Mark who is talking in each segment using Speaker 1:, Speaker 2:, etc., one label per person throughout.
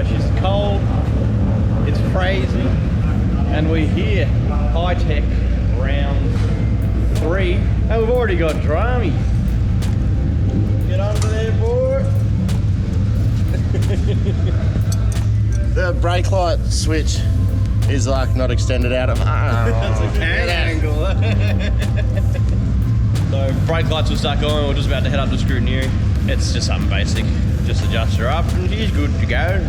Speaker 1: She's cold, it's crazy, and we're here, Hi-Tec Round 3, and we've already got Drummy. Get under there, boy.
Speaker 2: The brake light switch is like not extended out of.
Speaker 1: That's a can angle. So brake lights will start going. We're just about to head up to scrutineering. It's just something basic. Just adjust her up, and she's good to go.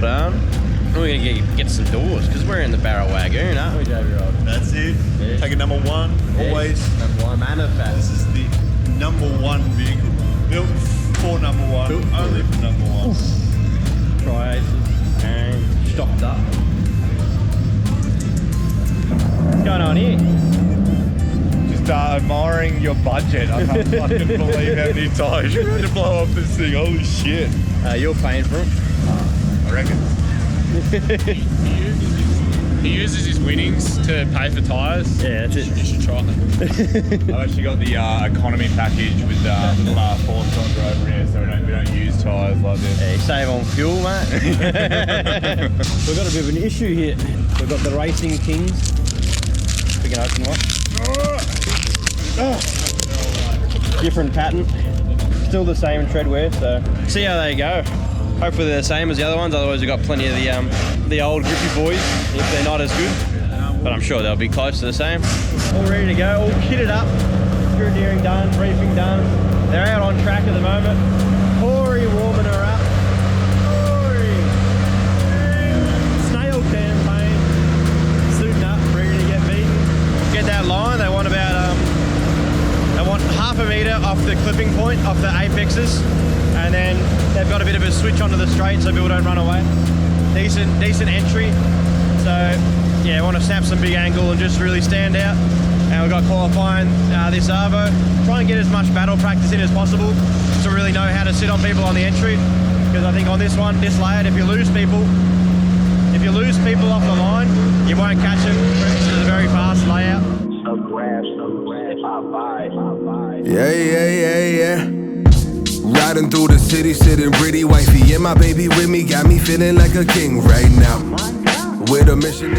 Speaker 1: We're gonna get some doors because we're in the Barra Wagz, aren't we, Davey Rob?
Speaker 3: That's it. Yeah. Take a number one, always.
Speaker 1: Number one, manifest.
Speaker 3: This is the number one vehicle. Built for number one, built only for number one.
Speaker 1: Tri-aces and stocked up. What's going on here?
Speaker 3: Just admiring your budget. I can't fucking believe how many tires you're ready to blow up this thing. Holy shit.
Speaker 1: You're paying for it?
Speaker 3: I reckon.
Speaker 4: He uses his winnings to pay for tyres.
Speaker 1: Yeah, that's it.
Speaker 4: You should try it.
Speaker 3: I've actually got the economy package with the little four-cylinder over here, so we don't use tyres like this.
Speaker 1: Yeah, you save on fuel, mate. We've got a bit of an issue here. We've got the Racing Kings. We can open one. Different pattern. Still the same treadwear, so see how they go. Hopefully they're the same as the other ones, otherwise we've got plenty of the old grippy boys if they're not as good. But I'm sure they'll be close to the same. All ready to go, all kitted up. Scrutineering done, briefing done. They're out on track at the moment. Corey warming her up. Corey! Snail campaign. Suiting up, ready to get beaten. Get that line, they want about they want half a metre off the clipping point, off the apexes. And then they've got a bit of a switch onto the straight so people don't run away. Decent entry. So yeah, I want to snap some big angle and just really stand out. And we've got qualifying this Arvo. Try and get as much battle practice in as possible to really know how to sit on people on the entry. Because I think on this one, this layout, if you lose people off the line, you won't catch them. This is a very fast layout.
Speaker 5: Yeah. Riding through the city, sitting pretty wifey and my baby with me, got me feeling like a king right now. With a mission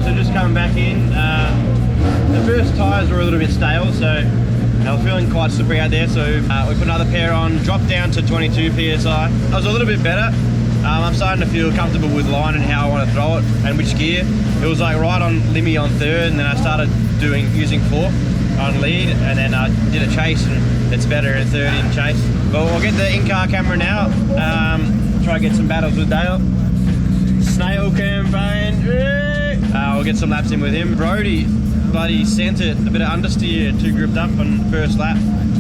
Speaker 1: So just coming back in, the first tyres were a little bit stale, so I was feeling quite slippery out there, so we put another pair on, dropped down to 22 PSI. I was a little bit better. I'm starting to feel comfortable with line and how I want to throw it and which gear. It was like right on Limmy on third, and then I started using fourth on lead, and then I did a chase, and it's better at third in chase. But we'll get the in-car camera now, try to get some battles with Dale. Snail campaign. We'll get some laps in with him. Brody bloody sent it, a bit of understeer, too gripped up on first lap,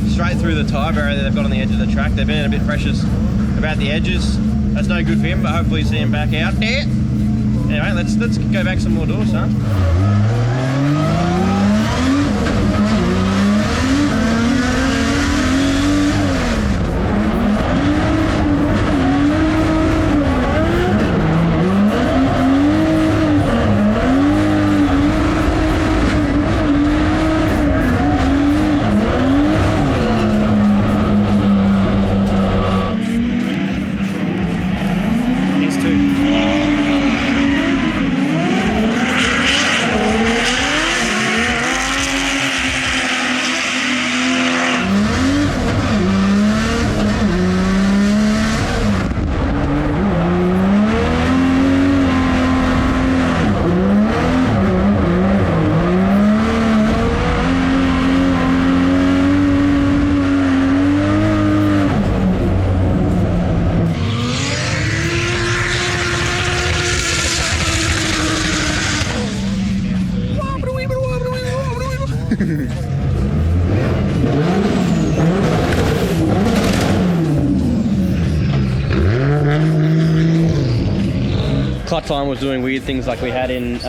Speaker 1: straight through the tyre barrier that they've got on the edge of the track. They've been a bit precious about the edges. That's no good for him, but hopefully see him back out. Anyway, let's go back some more doors, son. Clutch line was doing weird things like we had in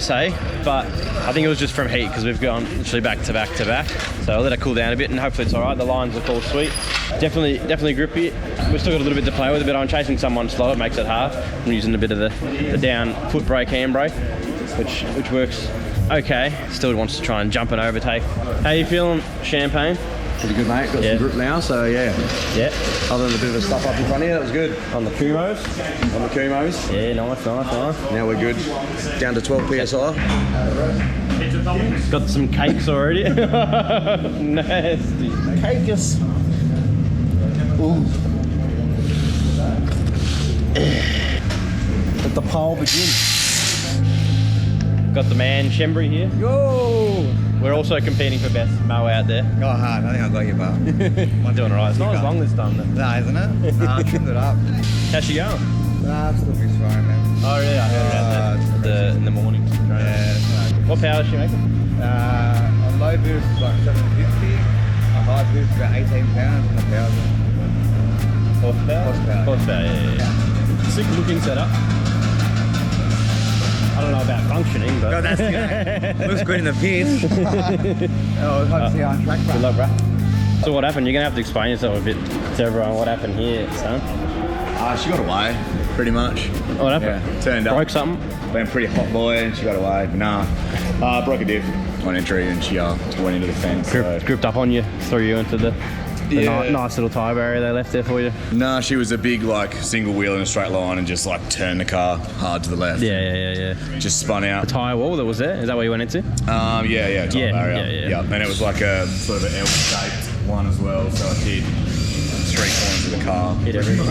Speaker 1: SA. but I think it was just from heat because we've gone literally back to back to back. So I'll let it cool down a bit and hopefully it's all right. The lines look all sweet. Definitely grippy. We've still got a little bit to play with, but I'm chasing someone slow. It makes it hard. I'm using a bit of the down foot brake, hand brake, which works okay. Still wants to try and jump and overtake. How you feeling, Champagne?
Speaker 6: Pretty good, mate. Got some grip now, so yeah.
Speaker 1: Yeah.
Speaker 6: Other than a bit of a stuff up in front of you, that was good.
Speaker 1: On the Kumos?
Speaker 6: On the Kumos.
Speaker 1: Yeah, nice.
Speaker 6: Now we're good. Down to 12 PSI.
Speaker 1: Got some cakes already. Nasty.
Speaker 2: Cakes. Let the pole begin.
Speaker 1: Got the man Shembry here.
Speaker 6: Yo!
Speaker 1: We're also competing for best mow out there.
Speaker 3: Go hard. I think I got you, but
Speaker 1: I'm doing alright. It's not as long this time though.
Speaker 3: nah, isn't it? Nah, I trimmed it up.
Speaker 1: How's she going?
Speaker 3: Nah, it's still fixed fine, man.
Speaker 1: Oh really? I heard about that in the morning.
Speaker 3: Yeah,
Speaker 1: What power is she making?
Speaker 3: on low boost it's like 750. On high boost about 18 pounds and 1,000.
Speaker 1: Horsepower, yeah. Sick looking setup. I don't know about functioning, but...
Speaker 3: Oh, that's good. Looks good in the piss. Oh, hope to see you on track,
Speaker 1: Good luck, bro. So what happened? You're going to have to explain yourself a bit to everyone. What happened here, son?
Speaker 3: She got away, pretty much.
Speaker 1: What happened?
Speaker 3: Yeah, turned up.
Speaker 1: Broke something?
Speaker 3: Been a pretty hot boy and she got away, but nah. Broke a diff on entry and she went into the fence.
Speaker 1: Gripped up on you, threw you into the
Speaker 3: Yeah.
Speaker 1: nice little tyre barrier they left there for you.
Speaker 3: Nah, she was a big like single wheel in a straight line and just like turned the car hard to the left.
Speaker 1: Yeah.
Speaker 3: Just spun out.
Speaker 1: Tyre wall that was there? Is that what you went into?
Speaker 3: Yeah, top barrier.
Speaker 1: Yeah.
Speaker 3: And it was like a sort of an L-shaped one as well, so it hit 3 corners of the car.
Speaker 1: Hit everything.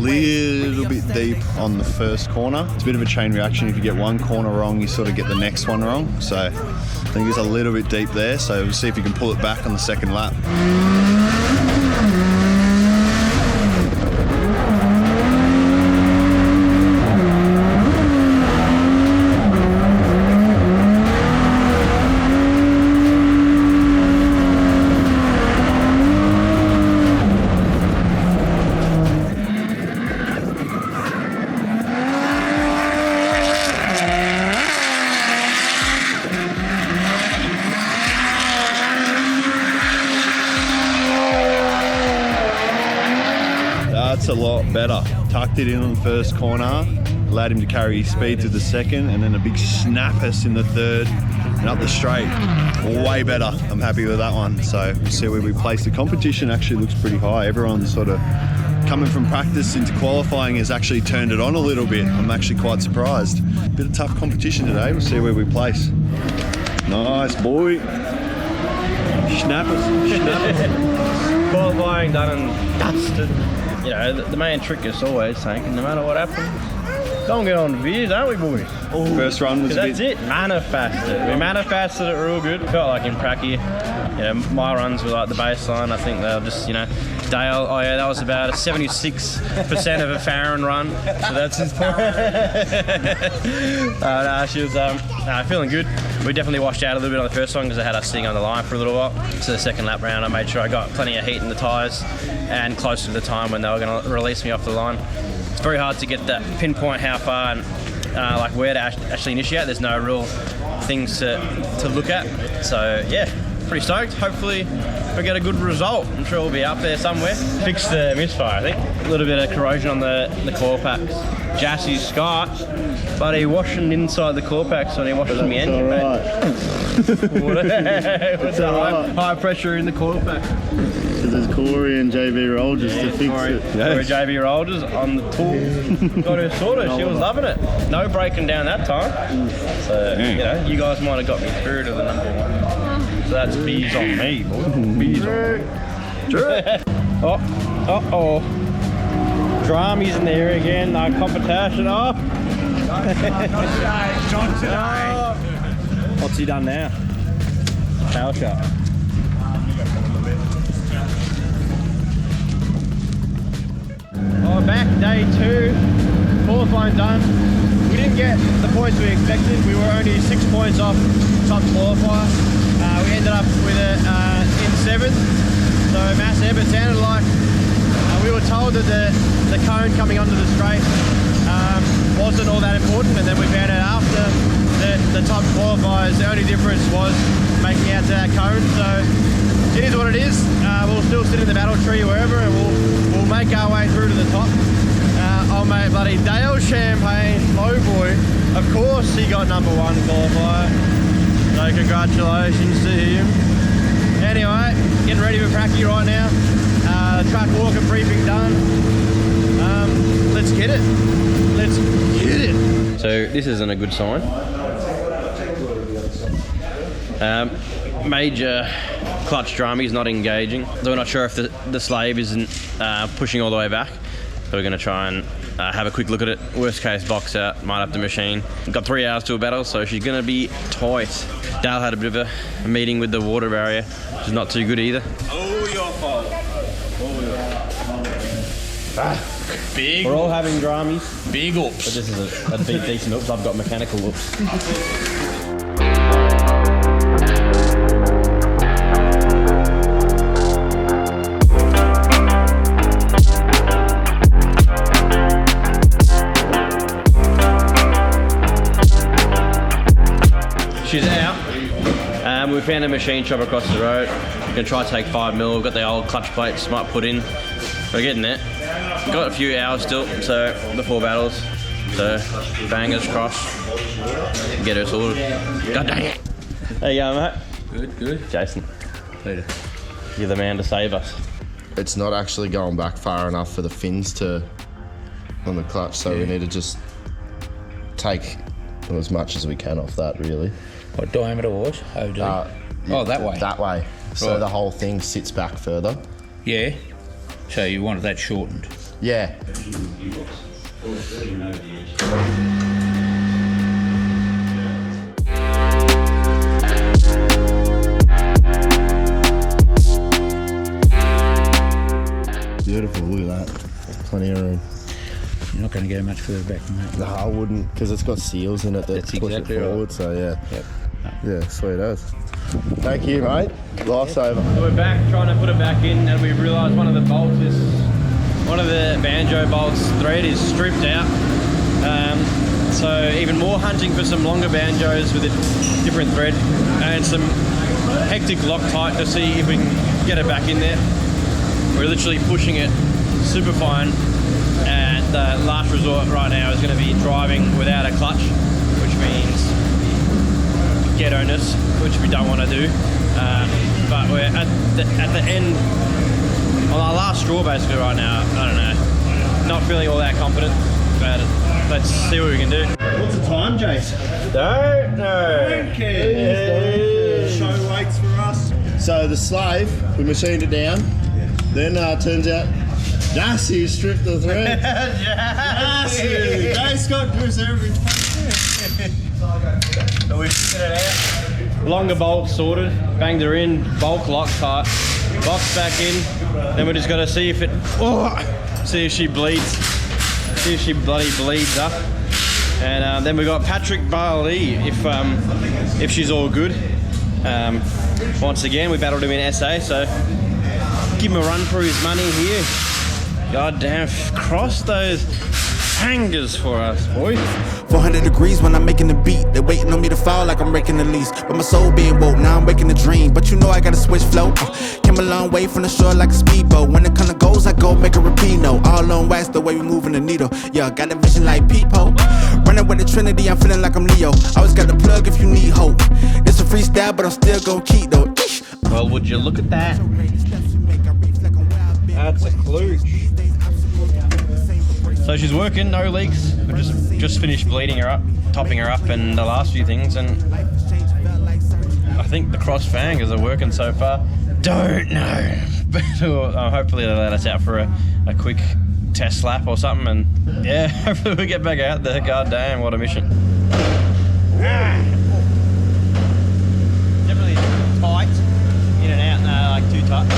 Speaker 7: Little bit deep on the first corner. It's a bit of a chain reaction. If you get one corner wrong, you sort of get the next one wrong. So I think it's a little bit deep there. So we'll see if you can pull it back on the second lap. That's a lot better. Tucked it in on the first corner, allowed him to carry his speed to the second, and then a big snappers in the third and up the straight. Way better. I'm happy with that one. So we'll see where we place. The competition actually looks pretty high. Everyone's sort of coming from practice into qualifying has actually turned it on a little bit. I'm actually quite surprised. Bit of tough competition today. We'll see where we place. Nice boy. Snappers.
Speaker 1: Qualifying done and dusted. You know, the main trick is always saying, no matter what happens, don't get on the views, aren't we, boys?
Speaker 7: First run was a bit...
Speaker 1: That's it, manifested. We manifested it real good. Felt like in Pracky, you know, my runs were like the baseline. I think they'll just, you know, Dale, oh yeah, that was about a 76% of a Farron run. So that's his point. She was feeling good. We definitely washed out a little bit on the first one because they had us sitting on the line for a little while. So the second lap round, I made sure I got plenty of heat in the tyres and closer to the time when they were going to release me off the line. It's very hard to get that pinpoint how far and like where to actually initiate. There's no real things to look at. So yeah, pretty stoked. Hopefully we get a good result. I'm sure we'll be up there somewhere. Fixed the misfire, I think. A little bit of corrosion on the core packs. Jassie's Scott, but he washing inside the core packs when he washing the engine, mate. What's the high pressure in the core pack?
Speaker 2: Because there's Corey and JB Rolgers to fix it.
Speaker 1: Corey JB Rolgers on the tool. Got her sorted. She was loving it. No breaking down that time. So, you know, you guys might have got me through to the number one. So that's bees on me, boy. Bees on me. Oh. Drammy's in there again. No competition. Oh.
Speaker 3: Not today.
Speaker 1: What's he done now? Power shot. Oh, back day 2. Fourth line done. We didn't get the points we expected. We were only 6 points off top qualifier. We ended up with it in 7th. So massive. It sounded like we were told that the cone coming onto the straight wasn't all that important, and then we found out after the top qualifiers, the only difference was making out to that cone. So it is what it is. We'll still sit in the battle tree wherever, and we'll make our way through to the top. Oh mate, bloody Dale Champagne, low boy. Of course he got number 1 qualifier. So congratulations to him. Anyway, getting ready for Pracky right now. Track walk and briefing done. Let's get it. Let's get it. So this isn't a good sign. Major clutch drum is not engaging. So we're not sure if the slave isn't pushing all the way back. So we're going to try and have a quick look at it. Worst case, box out, might up the machine. We've got 3 hours to a battle, so she's going to be tight. Dale had a bit of a meeting with the water barrier, which is not too good either.
Speaker 3: Oh, your fault. Big.
Speaker 1: We're all having drammies.
Speaker 3: Big
Speaker 1: But
Speaker 3: oops.
Speaker 1: this is a decent oops. I've got mechanical oops. She's out. We found a machine shop across the road. We're gonna try to take 5 mil. We've got the old clutch plates, might put in. We're getting there. Got a few hours still, so before battles. So bangers crossed. Get her sorted. God dang it. There you go, mate.
Speaker 4: Good.
Speaker 1: Jason,
Speaker 4: Peter.
Speaker 1: you're the man to save us.
Speaker 2: It's not actually going back far enough for the fins on the clutch, so we need to just take as much as we can off that, really.
Speaker 8: What diameter was? OD. That way.
Speaker 2: That way. So
Speaker 8: Right.
Speaker 2: the whole thing sits back further.
Speaker 8: Yeah. So you wanted that shortened.
Speaker 2: Yeah. Beautiful, look at that. There's plenty of room.
Speaker 8: You're not going to get much further back than that.
Speaker 2: No, I wouldn't, because it's got seals in it that
Speaker 8: That's
Speaker 2: push
Speaker 8: exactly
Speaker 2: it
Speaker 8: right.
Speaker 2: forward, so yeah.
Speaker 8: Yep.
Speaker 2: Yeah, sweet as. Thank you, mate. Lifesaver.
Speaker 1: So we're back trying to put it back in, and we've realised one of the banjo bolts thread is stripped out. So even more hunting for some longer banjos with a different thread and some hectic Loctite to see if we can get it back in there. We're literally pushing it super fine, and the last resort right now is going to be driving without a clutch, which means ghetto-ness, which we don't want to do. But we're at the end, on our last straw basically right now. I don't know, not feeling all that confident about it. Let's see what we can do.
Speaker 7: What's the time, Jason?
Speaker 1: Don't know.
Speaker 7: Okay. Show weights for us.
Speaker 2: So the slave, we machined it down. Then turns out Jassy stripped the thread.
Speaker 7: Jassy! Jace got goose everything.
Speaker 1: So we figured it out. Longer bolt sorted, banged her in, bulk Loctite, box back in. Then we just got to see if see if she bleeds, see if she bloody bleeds up. And then we got Patrick Barley if she's all good. Once again, we battled him in SA, so give him a run for his money here. God damn, cross those hangers for us, boys.
Speaker 5: 400 degrees when I'm making the beat. They waiting on me to fall like I'm breaking the lease. But my soul being woke, now I'm waking the dream. But you know I gotta switch flow. Came a long way from the shore like a speedboat. When it kinda goes, I go make a repeat note. All on wax the way we moving the needle. Yeah, got a vision like people. Running with the Trinity, I'm feeling like I'm Leo. Always got the plug if you need hope. It's a freestyle, but I'm still gon' cheat though.
Speaker 1: Well, would you look at that? That's a kloosh. So she's working, no leaks. We just finished bleeding her up, topping her up, and the last few things, and I think the cross fangers are working so far. Don't know, but hopefully they'll let us out for a quick test lap or something, and yeah, hopefully we get back out there. God damn, what a mission! Definitely tight, in and out, like too tight.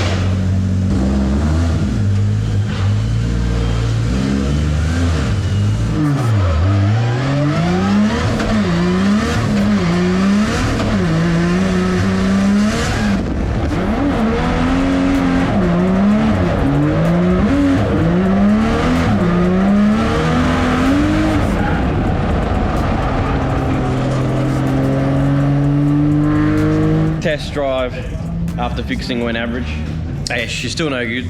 Speaker 1: Test drive after fixing went average. Yeah, she's still no good.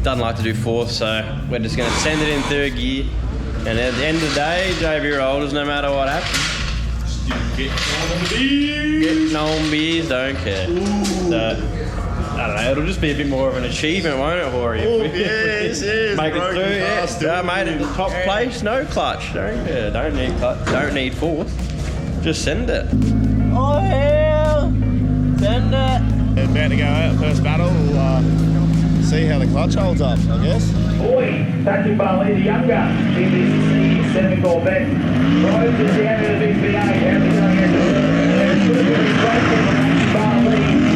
Speaker 1: Doesn't like to do fourth, so we're just going to send it in third gear. And at the end of the day, JB Rollers, no matter what happens, getting on beers, don't care. So, I don't know, it'll just be a bit more of an achievement, won't it, Hori?
Speaker 7: Yes,
Speaker 1: Make it through, yeah. Made it in top place, no clutch. Don't need clutch, don't need fourth. Just send it. Oh, hell! Send it.
Speaker 7: About to go out, first battle. We'll see how the clutch holds up, I guess.
Speaker 9: Boy, Patrick Barley, the younger, in this C7 Corvette. Rose is the end of the big V8. How's it going into Patrick Barley.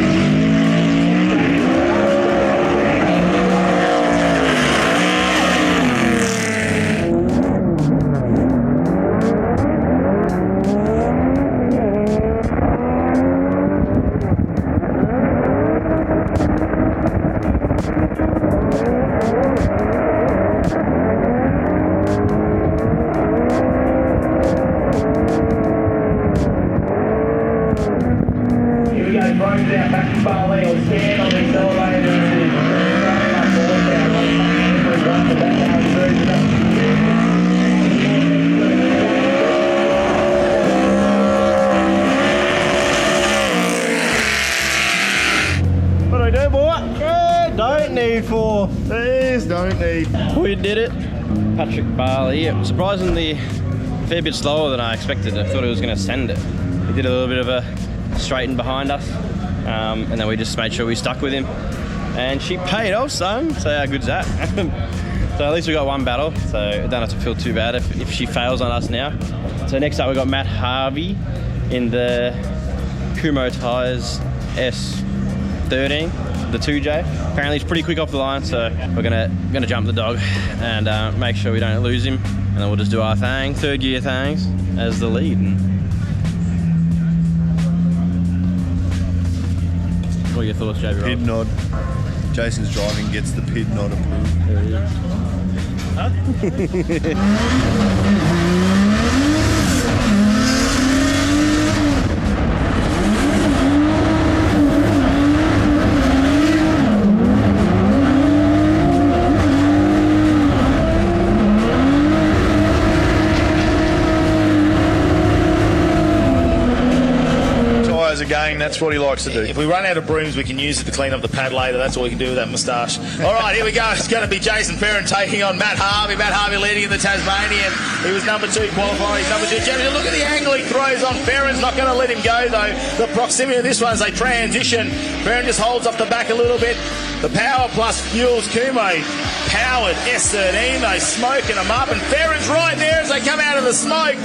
Speaker 1: We did it. Patrick Barley, surprisingly a fair bit slower than I expected. I thought he was going to send it. He did a little bit of a straighten behind us, and then we just made sure we stuck with him. And she paid off, son. So how good's that? So at least we got one battle, so I don't have to feel too bad if she fails on us now. So next up we got Matt Harvey in the Kumo Tyres S13. The 2J. Apparently he's pretty quick off the line, so we're gonna jump the dog and make sure we don't lose him, and then we'll just do our thing, third gear things as the lead. What are your thoughts, JB?
Speaker 7: Pid nod. Jason's driving gets the pid nod approved.
Speaker 1: There he is.
Speaker 7: Again, that's what he likes to do.
Speaker 10: If we run out of brooms, we can use it to clean up the pad later. That's all we can do with that moustache. All right, here we go. It's going to be Jason Perrin taking on Matt Harvey. Matt Harvey leading in the Tasmanian. He was number 2 qualifier. He's number 2 champion. Look at the angle he throws on. Perrin's not going to let him go, though. The proximity of this one as they transition. Perrin just holds off the back a little bit. The power plus fuels Kumo. Powered S13. They smoking them up. And Perrin's right there as they come out of the smoke.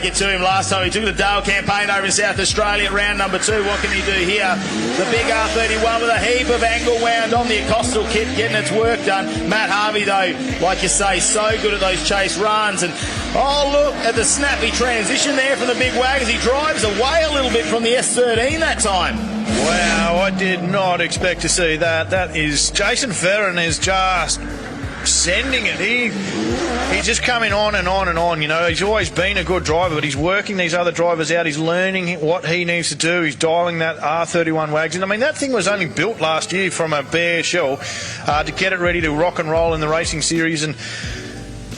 Speaker 10: it to him last time. He took the Dale campaign over in South Australia at round number 2. What can he do here? The big R31 with a heap of angle wound on the Acostal kit, getting its work done. Matt Harvey, though, like you say, so good at those chase runs. And oh, look at the snappy transition there from the big Wagz. He drives away a little bit from the S13 that time.
Speaker 3: Wow, I did not expect to see that. That is, Jason Ferrin is just sending it. He's just coming on and on and on. You know, he's always been a good driver, but he's working these other drivers out. He's learning what he needs to do. He's dialing that R31 Wagz. And I mean, that thing was only built last year from a bare shell to get it ready to rock and roll in the racing series. And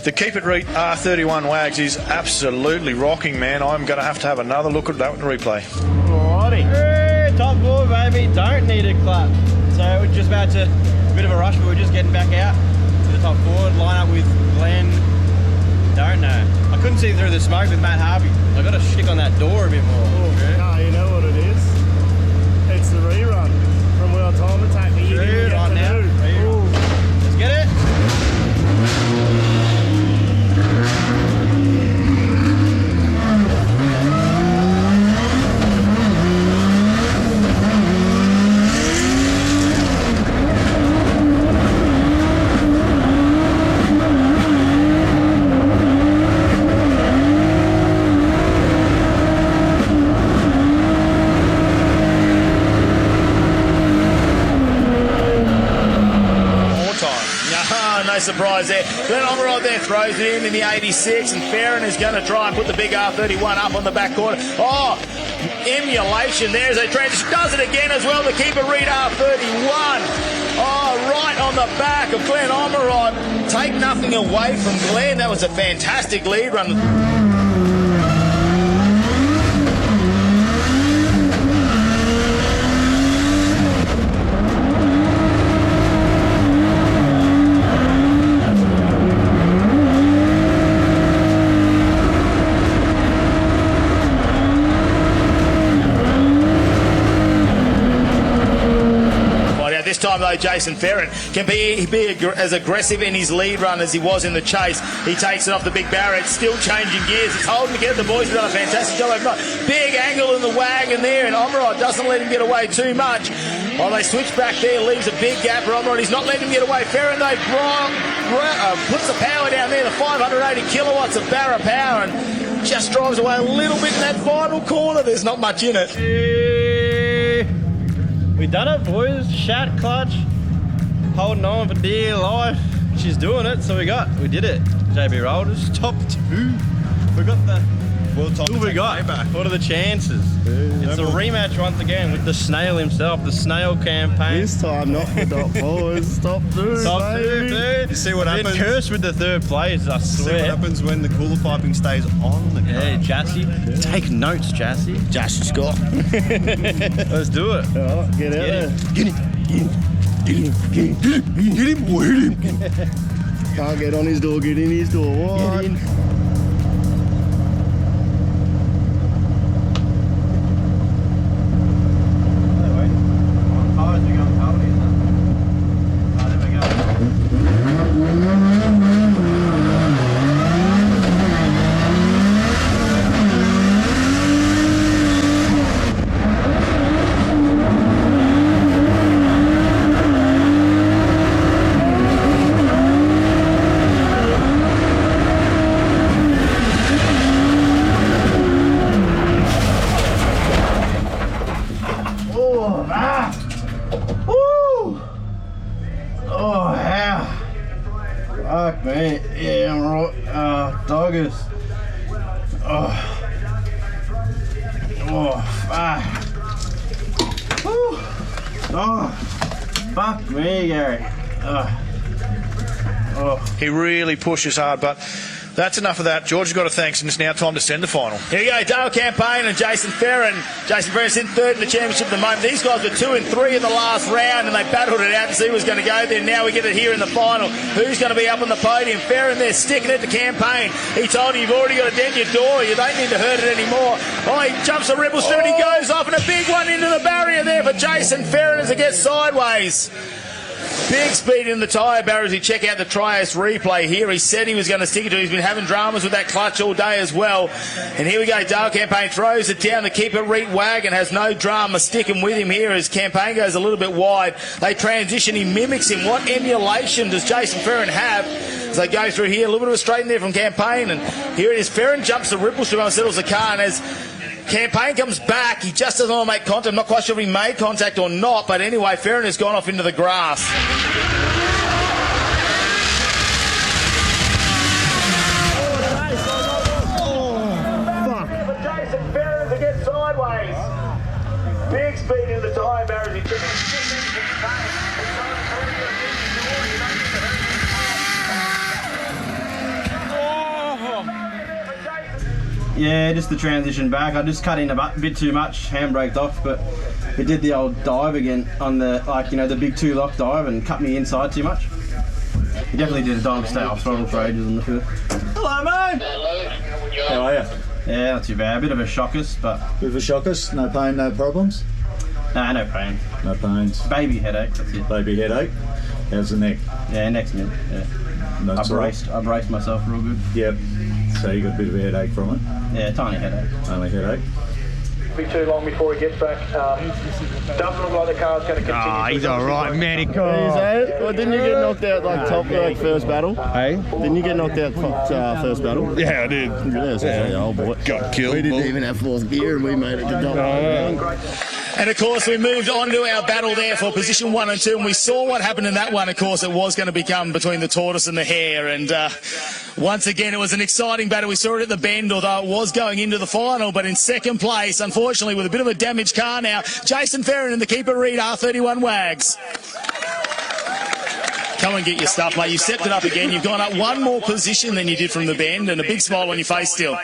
Speaker 3: the Keep It Reet R31 Wagz is absolutely rocking, man. I'm going to have another look at that replay.
Speaker 1: Alrighty. Hey, top 4, baby. Don't need a clap. So we're just about to, a bit of a rush, but we're just getting back out to the top 4. Line up with Glenn. Don't know. I couldn't see through the smoke with Matt Harvey. I got to stick on that door a bit more.
Speaker 11: No, you know what it is? It's the rerun from World Time Attack that you didn't get to do.
Speaker 1: Let's get it.
Speaker 10: Surprise there. Glenn Omerod there throws it in the 86, and Ferrin is going to try and put the big R31 up on the back corner. Oh, emulation there as they transition. Does it again as well to keep a Reet R31. Oh, right on the back of Glenn Omerod. Take nothing away from Glenn. That was a fantastic lead run. This time, though, Jason Ferrin can be as aggressive in his lead run as he was in the chase. He takes it off the big Barra. It's still changing gears. It's holding together. The boys have done a fantastic job overnight. Big angle in the wagon there, and Omerod doesn't let him get away too much. While they switch back there, leaves a big gap for Omerod. He's not letting him get away. Ferrin, though, puts the power down there, the 580 kilowatts of Barra power, and just drives away a little bit in that final corner. There's not much in it.
Speaker 1: We done it, boys. Shat clutch, holding on for dear life. She's doing it, so we did it. JB Rollers, top 2. We got the World Time. Who we got? What are the chances? It's a rematch once again with the snail himself, the snail campaign.
Speaker 11: This time, not the top 4, it's top 2.
Speaker 1: Top 2, dude.
Speaker 7: You see what happens?
Speaker 1: Cursed with the 3rd place, I swear.
Speaker 7: See what happens when the cooler piping stays on the car.
Speaker 1: Yeah, Jassy. Take notes, Jassy.
Speaker 11: Jassy Scott.
Speaker 1: Let's do it.
Speaker 11: All right, get out there.
Speaker 7: Get him, boy, hit him.
Speaker 11: Can't get on his door, get in his door. What?
Speaker 1: Get in.
Speaker 11: Fuck me. Yeah, I'm right. Doggers. Oh, fuck. Woo. Oh, fuck me, Gary.
Speaker 3: He really pushes hard, but that's enough of that. George has got to thanks, and it's now time to send the final.
Speaker 10: Here we go, Dale Campaign and Jason Ferrin. Jason Ferrin's in 3rd in the championship at the moment. These guys were 2 and 3 in the last round, and they battled it out to see who was going to go there. Now we get it here in the final. Who's going to be up on the podium? Ferrin there sticking it to Campaign. He told him, you've already got a dent in your door. You don't need to hurt it anymore. Oh, he jumps a rebel strip and he goes off, and a big one into the barrier there for Jason Ferrin as it gets sideways. Big speed in the tyre barriers. We check out the Trias replay here. He said he was going to stick it to it. He's been having dramas with that clutch all day as well. And here we go. Dale Campaign throws it down to keep it. Reet Wagon has no drama sticking with him here as Campaign goes a little bit wide. They transition. He mimics him. What emulation does Jason Ferrin have as they go through here? A little bit of a straight in there from Campaign. And here it is. Ferrin jumps the ripple strip and settles the car. And as Campaign comes back, he just doesn't want to make contact. I'm not quite sure if he made contact or not, but anyway, Ferrin has gone off into the grass. Jason Ferrin to get sideways. Big speed in the tyre barriers.
Speaker 1: Yeah, just the transition back. I just cut in a bit too much, handbraked off, but it did the old dive again on the, like, you know, the big 2-lock dive and cut me inside too much. He definitely did a dive stay off throttle for ages on the field. Hello, mate!
Speaker 12: How are you?
Speaker 1: Yeah, not too bad. A bit of a shockers, but...
Speaker 12: Bit of a shockers? No pain, no problems?
Speaker 1: Nah, no pain.
Speaker 12: No pains?
Speaker 1: Baby headache, that's it.
Speaker 12: Baby headache? How's the neck?
Speaker 1: Yeah, neck's mint, yeah. I braced myself real good.
Speaker 12: Yep. So you got a bit of a headache from it?
Speaker 1: Yeah, tiny headache.
Speaker 12: Only headache?
Speaker 9: Be too long before he gets back. Doesn't look like the car's going to continue.
Speaker 7: Ah, he's alright, man.
Speaker 11: Well, didn't you get knocked out first battle?
Speaker 7: Hey?
Speaker 11: Didn't you get knocked out first battle?
Speaker 7: Yeah, I did.
Speaker 11: Oh boy.
Speaker 7: Got killed.
Speaker 11: We didn't even have fourth gear and we made it to double.
Speaker 10: And of course, we moved on to our battle there for position 1 and 2, and we saw what happened in that one. Of course, it was going to become between the tortoise and the hare, and once again, it was an exciting battle. We saw it at the bend, although it was going into the final, but in second place, unfortunately, with a bit of a damaged car now, Jason Ferrin and the keeper Reet R31 Wagz. Come and get your stuff, mate. You've stepped it up again. You've gone up one more position than you did from the bend, and a big smile on your face still.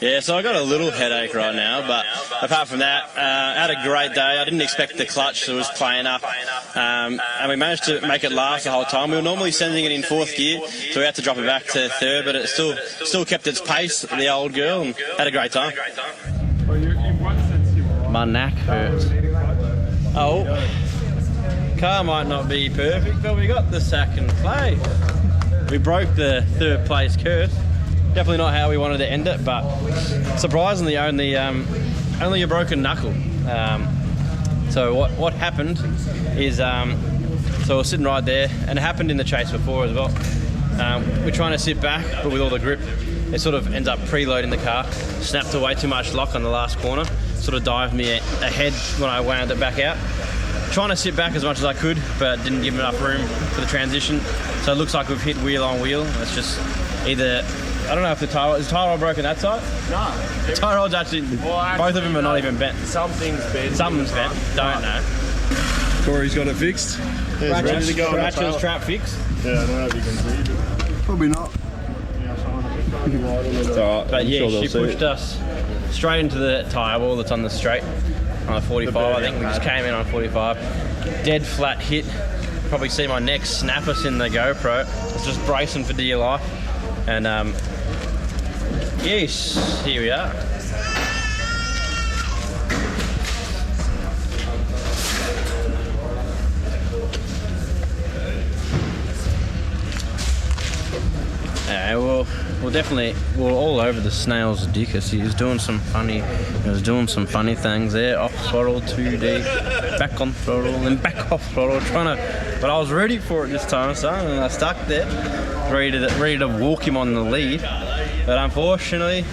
Speaker 1: Yeah, so I got a little headache right now, but apart from that, I had a great day. I didn't expect the clutch, so it was playing up, and we managed to make it last the whole time. We were normally sending it in 4th gear, so we had to drop it back to 3rd, but it still kept its pace, the old girl, and had a great time. My neck hurts. Oh, car might not be perfect, but we got the 2nd place. We broke the 3rd place curse. Definitely not how we wanted to end it, but surprisingly only a broken knuckle. So what happened is, so we're sitting right there, and it happened in the chase before as well. We're trying to sit back, but with all the grip, it sort of ends up preloading the car, snapped away too much lock on the last corner, sort of dived me ahead when I wound it back out. Trying to sit back as much as I could, but didn't give enough room for the transition. So it looks like we've hit wheel on wheel. It's just either, I don't know if the tire roll broken that side?
Speaker 11: No.
Speaker 1: The tire roll's actually, both of them are not even bent.
Speaker 11: Something's bent.
Speaker 1: Something's bent, don't know.
Speaker 7: Corey's got it fixed.
Speaker 1: Ratchet's trap fixed.
Speaker 11: Yeah, I don't know if you can see, but
Speaker 7: Probably not.
Speaker 1: It's alright, but yeah, she pushed us straight into the tyre wall that's on the straight on a 45. I think we just came in on 45. Dead flat hit. Probably see my neck snap us in the GoPro. I was just bracing for dear life. And yes, here we are. We're all over the snail's dick. He was doing some funny things there. Off throttle, 2D, back on throttle, then back off throttle. But I was ready for it this time, son, and I stuck there, ready to walk him on the lead. But unfortunately,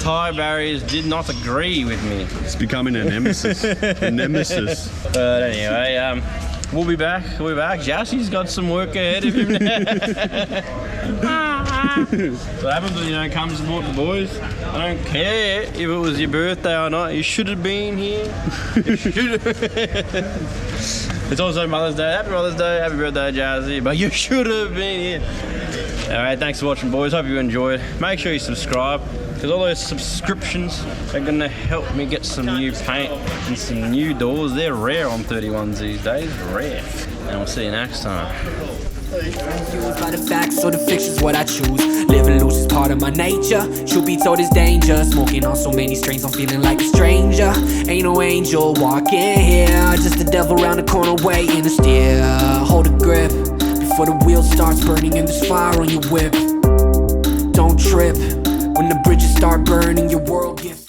Speaker 1: tyre barriers did not agree with me.
Speaker 7: It's becoming a nemesis. A nemesis.
Speaker 1: But anyway, we'll be back. Jesse's got some work ahead of him now. So what happens when you don't come to support the boys? I don't care if it was your birthday or not. You should have been here. It's also Mother's Day. Happy Mother's Day. Happy birthday, Jazzy. But you should have been here. Alright, thanks for watching, boys. Hope you enjoyed. Make sure you subscribe, because all those subscriptions are going to help me get some new paint and some new doors. They're rare on 31s these days. Rare. And we'll see you next time.
Speaker 13: Confused by the facts or the fiction's what I choose. Living loose is part of my nature. Truth be told, it's danger. Smoking on so many strains, I'm feeling like a stranger. Ain't no angel walking here, just the devil around the corner waiting to steer. Hold a grip before the wheel starts burning and there's fire on your whip. Don't trip when the bridges start burning. Your world gets